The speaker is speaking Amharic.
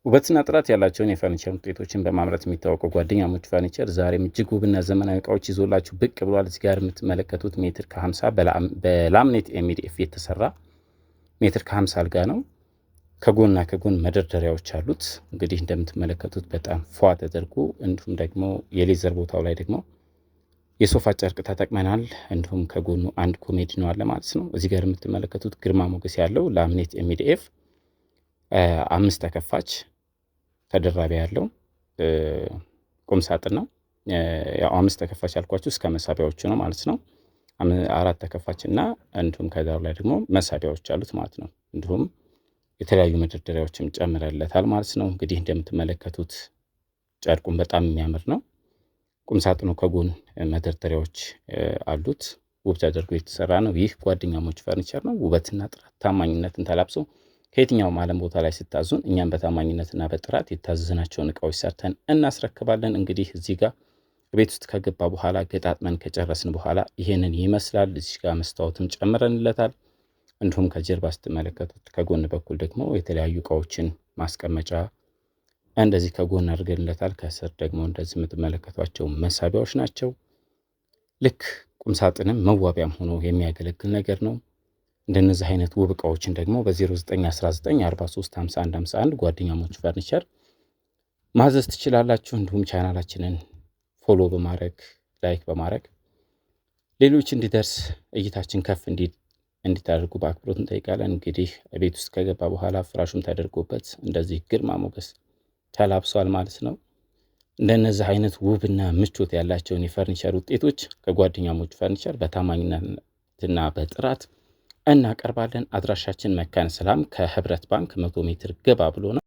ውበትና ጥራት ያላቸውን የፈርኒቸር ውጤቶችን በማምረት የሚታወቀው ጓደኛሞች ፈርኒቸር ዛሬም እጅግ ውብና ዘመናዊ እቃዎች ይዞላችሁ ብቅ ብሏል። እዚህ ጋር የምትመለከቱት ሜትር ከ50 በላምኔት ኤምዲኤፍ የተሰራ ሜትር ከ50 አልጋ ነው። ከጎንና ከጎን መደርደሪያዎች አሉት። እንግዲህ እንደምትመለከቱት በጣም ፏ ተደርጎ እንዲሁም ደግሞ የሌዘር ቦታው ላይ ደግሞ የሶፋ ጨርቅ ተጠቅመናል። እንዲሁም ከጎኑ አንድ ኮሜዲ ነው አለ ማለት ነው። እዚህ ጋር የምትመለከቱት ግርማ ሞገስ ያለው ላምኔት ኤምዲኤፍ 5 ተከፋች ተደራቢ ያለው ቁም ሳጥን ነው። ያው 5 ተከፋች ያልኳችሁ እስከ መሳቢያዎቹ ነው ማለት ነው። 4 ተከፋች እና እንዲሁም ከዳሩ ላይ ደግሞ መሳቢያዎች አሉት ማለት ነው። እንዲሁም የተለያዩ መደርደሪያዎችም ጨምረለታል ማለት ነው። እንግዲህ እንደምትመለከቱት ጨርቁን በጣም የሚያምር ነው። ቁም ሳጥኑ ከጎን መደርደሪያዎች አሉት። ውብ ተደርጎ የተሰራ ነው። ይህ ጓደኛሞች ፈርኒቸር ነው። ውበትና ጥራት ታማኝነትን ተላብሶ ከየትኛውም ዓለም ቦታ ላይ ስታዙን እኛም በታማኝነትና በጥራት የታዘዝናቸውን እቃዎች ሰርተን እናስረክባለን። እንግዲህ እዚህ ጋር ቤት ውስጥ ከገባ በኋላ ገጣጥመን ከጨረስን በኋላ ይሄንን ይመስላል። እዚህ ጋር መስታወትም ጨምረንለታል። እንዲሁም ከጀርባ ስትመለከቱት ከጎን በኩል ደግሞ የተለያዩ እቃዎችን ማስቀመጫ እንደዚህ ከጎን አድርገንለታል። ከስር ደግሞ እንደዚህ የምትመለከቷቸው መሳቢያዎች ናቸው። ልክ ቁምሳጥንም መዋቢያም ሆኖ የሚያገለግል ነገር ነው። እንደነዚህ አይነት ውብ እቃዎችን ደግሞ በ0919435151 ጓደኛሞች ፈርኒቸር ማዘዝ ትችላላችሁ። እንዲሁም ቻናላችንን ፎሎ በማድረግ ላይክ በማድረግ ሌሎች እንዲደርስ እይታችን ከፍ እንዲታደርጉ በአክብሮት እንጠይቃለን። እንግዲህ ቤት ውስጥ ከገባ በኋላ ፍራሹም ተደርጎበት እንደዚህ ግርማ ሞገስ ተላብሷል ማለት ነው። እንደነዚህ አይነት ውብና ምቾት ያላቸውን የፈርኒቸር ውጤቶች ከጓደኛሞች ፈርኒቸር በታማኝነትና በጥራት እናቀርባለን። አድራሻችን መካነ ሰላም ከህብረት ባንክ 100 ሜትር ገባ ብሎ ነው።